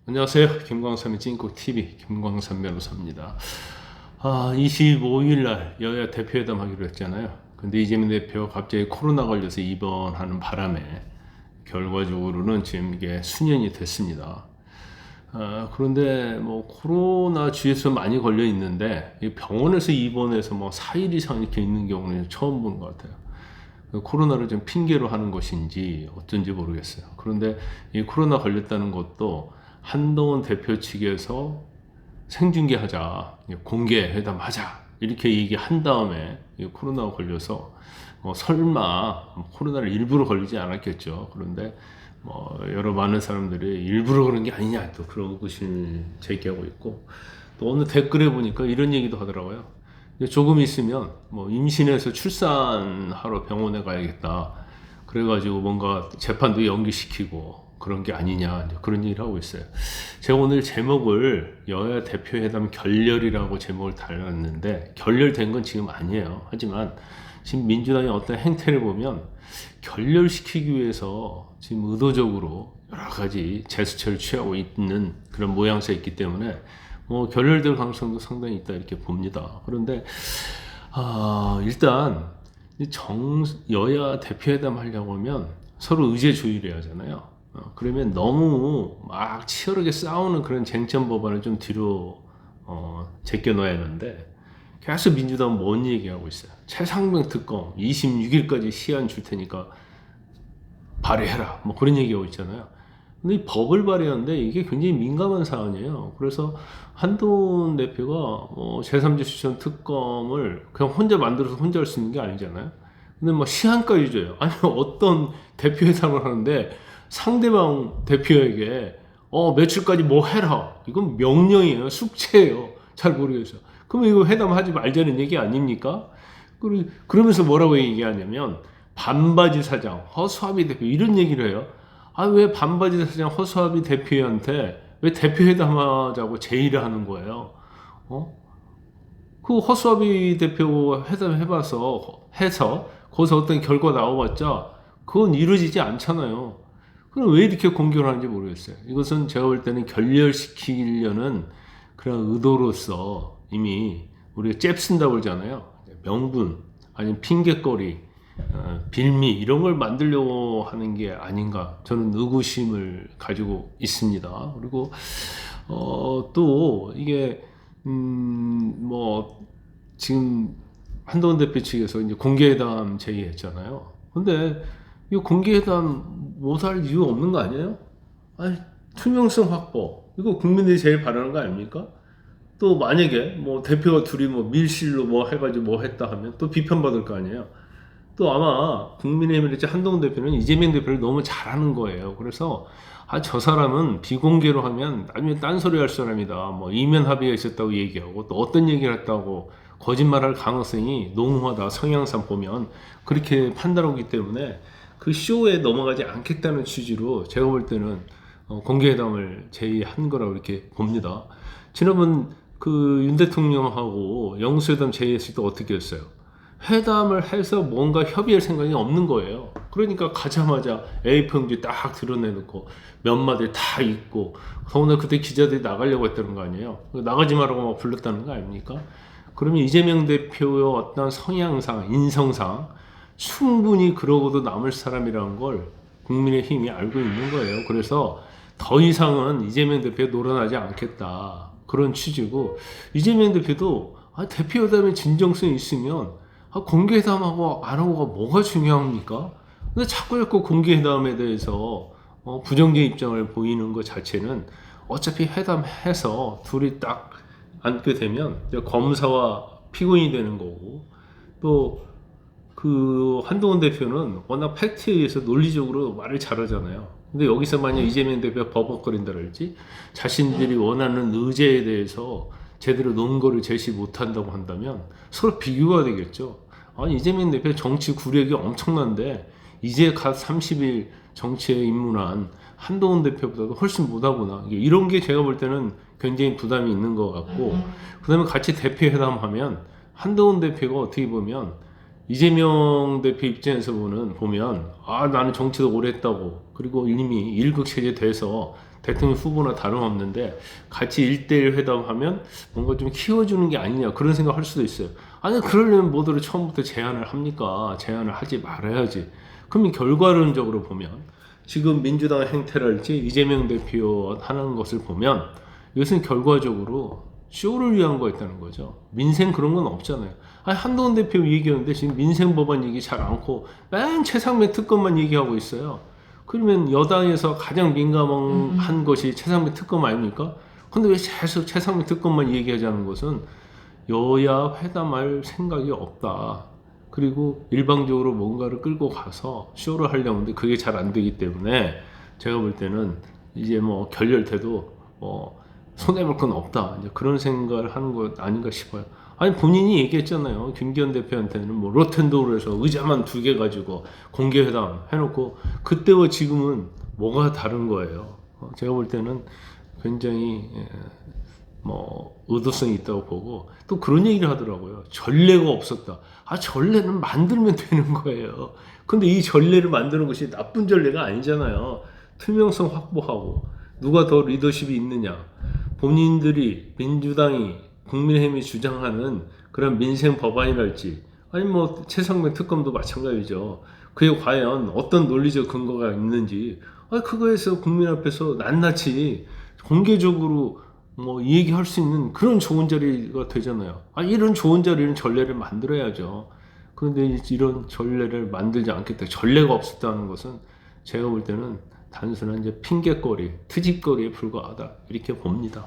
안녕하세요. 김광삼의 찐국TV 김광삼 변호사입니다. 25일 날 여야 대표회담 하기로 했잖아요. 근데 이재명 대표가 갑자기 코로나 걸려서 입원하는 바람에 결과적으로는 지금 이게 수년이 됐습니다. 그런데 뭐 코로나 주위에서 많이 걸려 있는데 병원에서 입원해서 뭐 4일 이상 이렇게 있는 경우는 처음 본 것 같아요. 코로나를 좀 핑계로 하는 것인지 어쩐지 모르겠어요. 그런데 이 코로나 걸렸다는 것도 한동훈 대표 측에서 생중계하자, 공개 회담하자 이렇게 얘기한 다음에 코로나가 걸려서 설마 코로나를 일부러 걸리지 않았겠죠. 그런데 여러 많은 사람들이 일부러 그런 게 아니냐 또 그런 의구심을 제기하고 있고, 또 오늘 댓글에 보니까 이런 얘기도 하더라고요. 조금 있으면 임신해서 출산하러 병원에 가야겠다. 그래가지고 뭔가 재판도 연기시키고 그런 게 아니냐 그런 얘기를 하고 있어요. 제가 오늘 제목을 여야 대표회담 결렬이라고 제목을 달았는데 결렬된 건 지금 아니에요. 하지만 지금 민주당의 어떤 행태를 보면 결렬시키기 위해서 지금 의도적으로 여러 가지 제스처를 취하고 있는 그런 모양새가 있기 때문에 결렬될 가능성도 상당히 있다 이렇게 봅니다. 그런데 일단 여야 대표회담 하려고 하면 서로 의제 조율해야 하잖아요. 그러면 너무 막 치열하게 싸우는 그런 쟁점 법안을 좀 뒤로 제껴 놔야 하는데, 계속 민주당은 뭔 얘기하고 있어요. 최상병 특검 26일까지 시한 줄 테니까 발의해라 뭐 그런 얘기하고 있잖아요. 근데 이 법을 발의하는데 이게 굉장히 민감한 사안이에요. 그래서 한동훈 대표가 제3지 추천 특검을 그냥 혼자 만들어서 혼자 할 수 있는 게 아니잖아요. 근데 뭐 시한까지 줘요. 아니 어떤 대표회담을 하는데 상대방 대표에게 며칠까지 뭐 해라. 이건 명령이에요. 숙제예요. 잘 모르겠어요. 그러면 이거 회담하지 말자는 얘기 아닙니까? 그러면서 뭐라고 얘기하냐면 반바지 사장, 허수아비 대표 이런 얘기를 해요. 왜 반바지 사장 허수아비 대표한테 왜 대표회담하자고 제의를 하는 거예요? 그 허수아비 대표 회담 해서 거기서 어떤 결과 나와봤자 그건 이루어지지 않잖아요. 그럼 왜 이렇게 공격을 하는지 모르겠어요. 이것은 제가 볼 때는 결렬시키려는 그런 의도로서 이미 우리가 잽 쓴다고 그러잖아요. 명분, 아니면 핑계거리, 빌미 이런 걸 만들려고 하는 게 아닌가 저는 의구심을 가지고 있습니다. 그리고 또 이게 지금 한동훈 대표 측에서 이제 공개회담 제의했잖아요. 근데 이 공개회담 못할 이유 없는 거 아니에요? 아니, 투명성 확보 이거 국민들이 제일 바라는 거 아닙니까? 또 만약에 대표가 둘이 밀실로 해가지고 했다 하면 또 비판받을 거 아니에요. 또 아마 국민의힘의 한동훈 대표는 이재명 대표를 너무 잘하는 거예요. 그래서 저 사람은 비공개로 하면 나중에 딴소리 할 사람이다. 이면 합의가 있었다고 얘기하고 또 어떤 얘기를 했다고 거짓말할 가능성이 농후하다. 성향상 보면 그렇게 판단하기 때문에 그 쇼에 넘어가지 않겠다는 취지로 제가 볼 때는 공개회담을 제의한 거라고 이렇게 봅니다. 지난번 그 윤 대통령하고 영수회담 제의했을 때 어떻게 했어요? 회담을 해서 뭔가 협의할 생각이 없는 거예요. 그러니까 가자마자 A4용지 딱 드러내놓고 몇 마디 다 읽고, 더구나 그때 기자들이 나가려고 했다는 거 아니에요. 나가지 말라고 불렀다는 거 아닙니까? 그러면 이재명 대표의 어떤 성향상, 인성상 충분히 그러고도 남을 사람이라는 걸 국민의힘이 알고 있는 거예요. 그래서 더 이상은 이재명 대표에 놀아나지 않겠다. 그런 취지고, 이재명 대표도 대표회담에 진정성이 있으면 공개회담하고 안 하고가 뭐가 중요합니까? 근데 자꾸 공개회담에 대해서 부정적인 입장을 보이는 것 자체는 어차피 회담해서 둘이 딱 앉게 되면 검사와 피고인이 되는 거고, 또 그 한동훈 대표는 워낙 팩트에 의해서 논리적으로 말을 잘하잖아요. 근데 여기서 만약 이재명 대표가 버벅거린다 그럴지 자신들이 원하는 의제에 대해서 제대로 논거를 제시 못한다고 한다면 서로 비교가 되겠죠. 이재명 대표 정치 구력이 엄청난데 이제 갓 30일 정치에 입문한 한동훈 대표보다도 훨씬 못하구나. 이런 게 제가 볼 때는 굉장히 부담이 있는 것 같고, 그 다음에 같이 대표회담하면 한동훈 대표가 어떻게 보면 이재명 대표 입장에서 보면 나는 정치도 오래 했다고, 그리고 이미 일극체제 돼서 대통령 후보나 다름없는데 같이 1대1 회담하면 뭔가 좀 키워주는 게 아니냐 그런 생각할 수도 있어요. 아니 그러려면 뭐들을 처음부터 제안을 합니까? 제안을 하지 말아야지. 그러면 결과론적으로 보면 지금 민주당 행태랄지 이재명 대표 하는 것을 보면 이것은 결과적으로 쇼를 위한 거였다는 거죠. 민생 그런 건 없잖아요. 아니 한동훈 대표 얘기하는데 지금 민생 법안 얘기 잘 않고 맨 최상병 특검만 얘기하고 있어요. 그러면 여당에서 가장 민감한 것이 최상병 특검 아닙니까? 근데 왜 계속 최상병 특검만 얘기하자는 것은 여야 회담할 생각이 없다. 그리고 일방적으로 뭔가를 끌고 가서 쇼를 하려고 하는데 그게 잘 안 되기 때문에 제가 볼 때는 이제 뭐 결렬돼도 손해볼 건 없다. 이제 그런 생각을 하는 것 아닌가 싶어요. 아니 본인이 얘기했잖아요. 김기현 대표한테는 뭐 로텐도르에서 의자만 2개 가지고 공개회담 해놓고 그때와 지금은 뭐가 다른 거예요. 제가 볼 때는 굉장히 뭐 의도성이 있다고 보고 또 그런 얘기를 하더라고요. 전례가 없었다. 아 전례는 만들면 되는 거예요. 근데 이 전례를 만드는 것이 나쁜 전례가 아니잖아요. 투명성 확보하고 누가 더 리더십이 있느냐. 본인들이 민주당이 국민의힘이 주장하는 그런 민생 법안이랄지 아니 뭐 최상병 특검도 마찬가지죠. 그게 과연 어떤 논리적 근거가 있는지 그거에서 국민 앞에서 낱낱이 공개적으로 뭐 얘기할 수 있는 그런 좋은 자리가 되잖아요. 이런 좋은 자리는 전례를 만들어야죠. 그런데 이런 전례를 만들지 않겠다. 전례가 없었다는 것은 제가 볼 때는 단순한 이제 핑계거리, 트집거리에 불과하다 이렇게 봅니다.